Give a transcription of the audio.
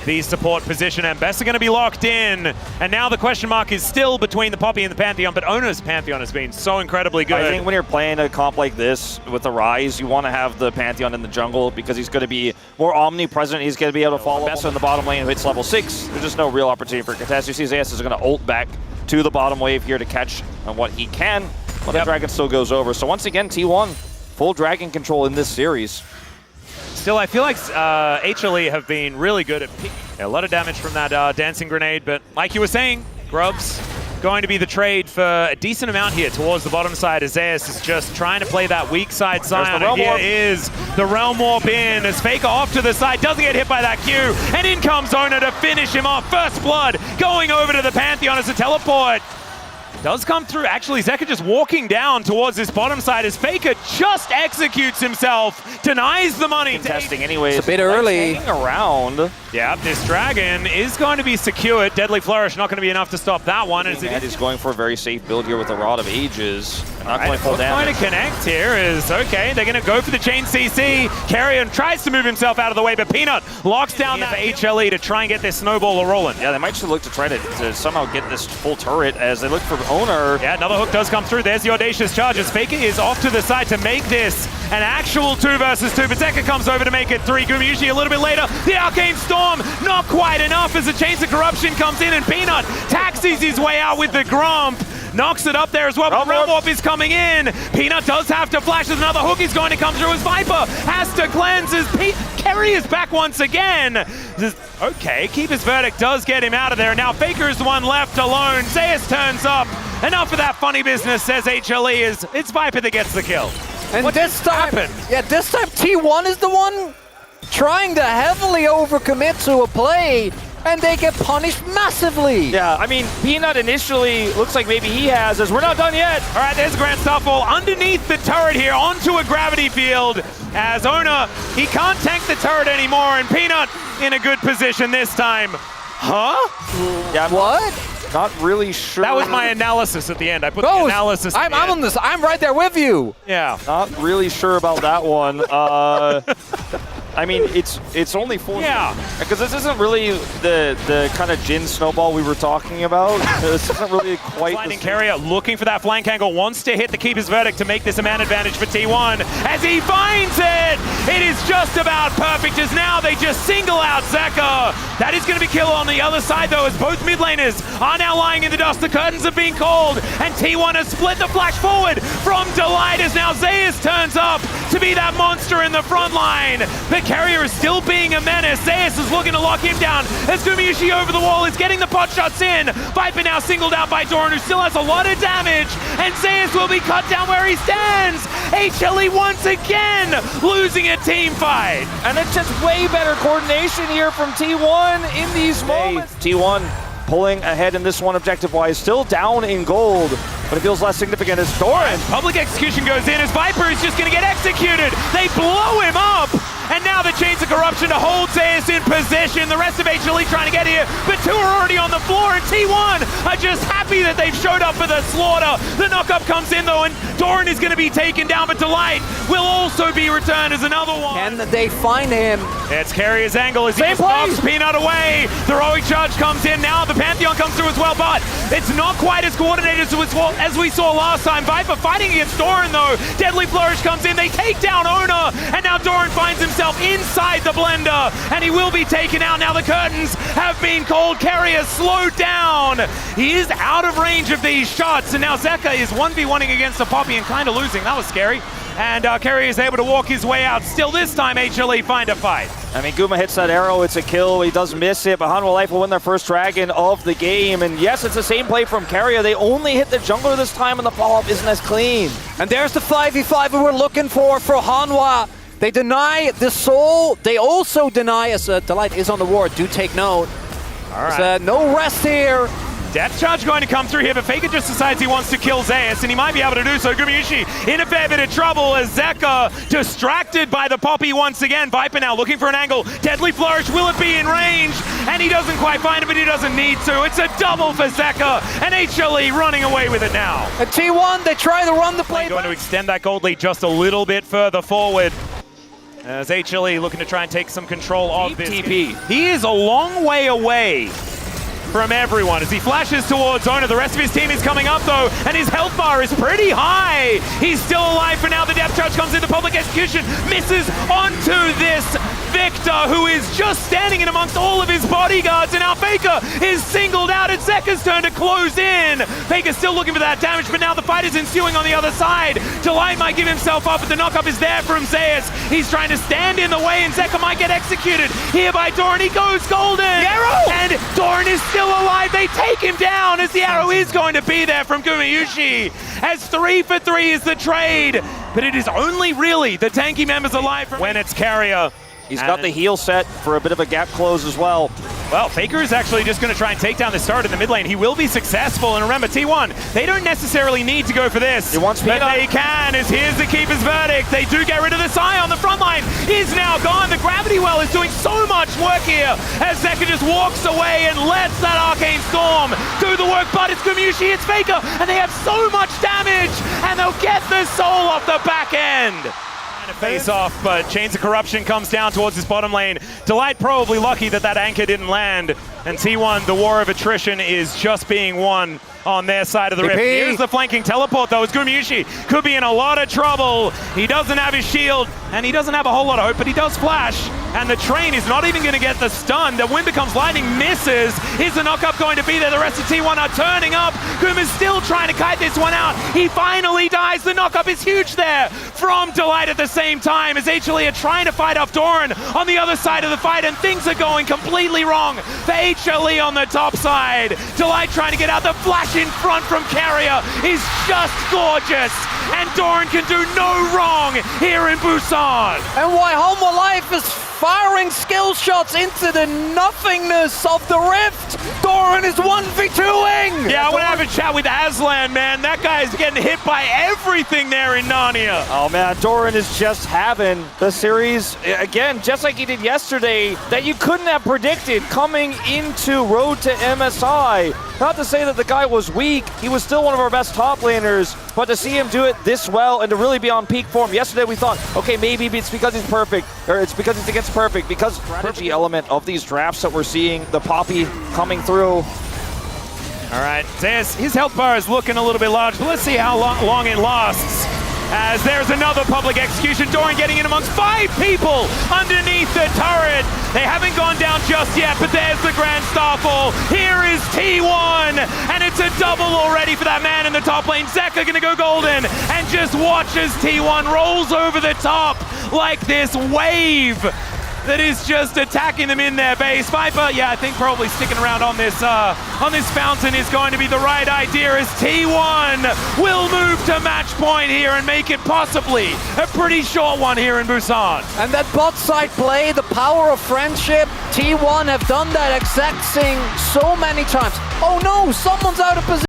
the support position, and Best are going to be locked in. And now the question mark is still between the Poppy and the Pantheon, but Ona's Pantheon has been so incredibly good. I think when you're playing a comp like this with the Rise, you want to have the Pantheon in the jungle because he's going to be more omnipresent. He's going to be able to follow Best in the bottom lane who hits level 6. There's just no real opportunity for contest. You see Zeus is going to ult back to the bottom wave here to catch on what he can, but the Dragon still goes over. So once again, T1, full Dragon control in this series. Still, I feel like HLE have been really good at picking a lot of damage from that dancing grenade, but like you were saying, Grubs going to be the trade for a decent amount here towards the bottom side. Zeus is just trying to play that weak side Sion, and here is the Realm Warp in as Faker off to the side, doesn't get hit by that Q, and in comes Ona to finish him off. First blood going over to the Pantheon as a teleport. Does come through. Actually, Zeka just walking down towards this bottom side as Faker just executes himself, denies the money. Contesting anyways. It's a bit early. Hanging around. Yeah, this Dragon is going to be secured. Deadly Flourish not going to be enough to stop that one. And he's going for a very safe build here with the Rod of Ages. Not going full damage. Trying to connect here is, okay, they're going to go for the chain CC. Carrion tries to move himself out of the way, but Peanut locks down that HLE to try and get this snowball rolling. Yeah, they might just look to try to somehow get this full turret as they look for Owner. Yeah, another hook does come through. There's the audacious charge as Faker is off to the side to make this an actual 2 versus 2. But Zeka comes over to make it 3. Gumi usually a little bit later. The Arcane Storm, not quite enough as the Chains of Corruption comes in, and Peanut taxis his way out with the Grump. Knocks it up there as well, but the Realm Warp is coming in. Peanut does have to flash as another hook is going to come through as Viper has to cleanse as Kerry is back once again. Okay, Keeper's Verdict does get him out of there. Now Faker is the one left alone. Zeus turns up. Enough of that funny business, says HLE. It's Viper that gets the kill. And what this time, happened? Yeah, this time T1 is the one trying to heavily overcommit to a play, and they get punished massively. Yeah, I mean, Peanut initially looks like maybe he has, as we're not done yet. All right, there's a Grand Starfall underneath the turret here onto a gravity field as Ona, he can't tank the turret anymore, and Peanut in a good position this time. Huh? Yeah, what? Not really sure. That was my analysis at the end. I put the analysis I'm on this. I'm right there with you. Yeah. Not really sure about that one. I mean, it's only 4. Yeah. Because this isn't really the kind of Jhin snowball we were talking about. This isn't really quite. Finding Carrier looking for that flank angle, wants to hit the Keeper's Verdict to make this a man advantage for T1. As he finds it, it is just about perfect as now they just single out Zeka. That is going to be killed on the other side though, as both mid laners are now lying in the dust. The curtains have been called, and T1 has split the flash forward from Delight as now Zeus turns up to be that monster in the front line. The Carrier is still being a menace. Zeus is looking to lock him down as Gumayushi over the wall is getting the pot shots in. Viper now singled out by Doran, who still has a lot of damage, and Zeus will be cut down where he stands. HLE once again losing a team fight. And it's just way better coordination here from T1 in these moments. T1 pulling ahead in this one objective-wise, still down in gold, but it feels less significant as Doran. Public execution goes in as Viper is just going to get executed. They blow him up. And now the Chains of Corruption to hold Zeus in position. The rest of HLE trying to get here, but 2 are already on the floor, and T1 are just happy that they've showed up for the slaughter. The knockup comes in though, and Doran is going to be taken down, but Delight will also be returned as another one. Can they find him? It's Carrier's angle as he knocks Peanut away. The heroic charge comes in now. The Pantheon comes through as well, but it's not quite as coordinated as we saw last time. Viper fighting against Doran though. Deadly Flourish comes in. They take down Ona, and now Doran finds himself inside the blender, and he will be taken out. Now the curtains have been called. Carrier slowed down. He is out of range of these shots, and now Zeka is 1v1ing against the Poppy and kind of losing. That was scary. And Carrier is able to walk his way out. Still this time, HLE find a fight. I mean, Guma hits that arrow, it's a kill, he does miss it, but Hanwha Life will win their first Dragon of the game. And yes, it's the same play from Carrier. They only hit the jungler this time, and the follow-up isn't as clean. And there's the 5v5 we were looking for Hanwha. They deny the soul. They also deny, as Delight is on the ward, do take note. All right. No rest here. Death charge going to come through here, but Faker just decides he wants to kill Zeus, and he might be able to do so. Gumayushi in a fair bit of trouble as Zeka distracted by the Poppy once again. Viper now looking for an angle. Deadly Flourish, will it be in range? And he doesn't quite find it, but he doesn't need to. It's a double for Zeka, and HLE running away with it now. At T1, they try to run the play. Going to extend that gold lead just a little bit further forward. As HLE looking to try and take some control of this. TP. He is a long way away from everyone as he flashes towards Owner. The rest of his team is coming up though, and his health bar is pretty high. He's still alive for now. The depth charge comes into public execution, misses onto this Victor, who is just standing in amongst all of his bodyguards, and now Faker is singled out. It's Zeka's turn to close in. Faker's still looking for that damage, but now the fight is ensuing on the other side. Delight might give himself up, but the knockup is there from Zeus. He's trying to stand in the way, and Zeka might get executed here by Doran. He goes golden, and Doran is still alive. They take him down as the arrow is going to be there from Gumayushi, as 3 for 3 is the trade, but it is only really the tanky members alive when it's Carrier. He's got the heal set for a bit of a gap close as well. Well, Faker is actually just going to try and take down the start in the mid lane. He will be successful, and remember, T1, they don't necessarily need to go for this. He wants but they can, as here's the Keeper's verdict. They do get rid of the Psy on the front line. He's now gone. The Gravity Well is doing so much work here, as Zeka just walks away and lets that Arcane Storm do the work, but it's Gumayushi, it's Faker, and they have so much damage, and they'll get the soul off the back end. Face off, but Chains of Corruption comes down towards his bottom lane. Delight probably lucky that that anchor didn't land, and T1, the war of attrition is just being won on their side of the rift. Here's the flanking teleport though, as Gumayushi could be in a lot of trouble. He doesn't have his shield, and he doesn't have a whole lot of hope, but he does flash, and the train is not even going to get the stun. The wind becomes lightning, misses. Is the knockup going to be there? The rest of T1 are turning up. Guma's still trying to kite this one out. He finally dies. The knockup is huge there from Delight at the same time, as HLE are trying to fight off Doran on the other side of the fight, and things are going completely wrong for HLE on the top side. Delight trying to get out. The flash in front from Carrier is just gorgeous, and Doran can do no wrong here in Busan. And why Hanwha Life is firing skill shots into the nothingness of the rift. Doran is 1v2ing. Yeah, I want to have a chat with Aslan, man. That guy is getting hit by everything there in Narnia. Oh man, Doran is just having the series, again, just like he did yesterday, that you couldn't have predicted coming into Road to MSI. Not to say that the guy was weak, he was still one of our best top laners, but to see him do it this well and to really be on peak form. Yesterday we thought, okay, maybe it's because he's perfect, or it's because it's against perfect, because strategy element of these drafts that we're seeing, the Poppy coming through. All right, Zeus, his health bar is looking a little bit large, but let's see how long it lasts. As there's another public execution, Doran getting in amongst 5 people underneath the turret. They haven't gone down just yet, but there's the Grand Starfall. Here is T1, and it's a double already for that man in the top lane. Zeka gonna go golden, and just watch as T1 rolls over the top like this wave that is just attacking them in their base. Viper, yeah, I think probably sticking around on this fountain is going to be the right idea, as T1 will move to match point here and make it possibly a pretty short one here in Busan. And that bot side play, the power of friendship, T1 have done that exact thing so many times. Oh no, someone's out of position.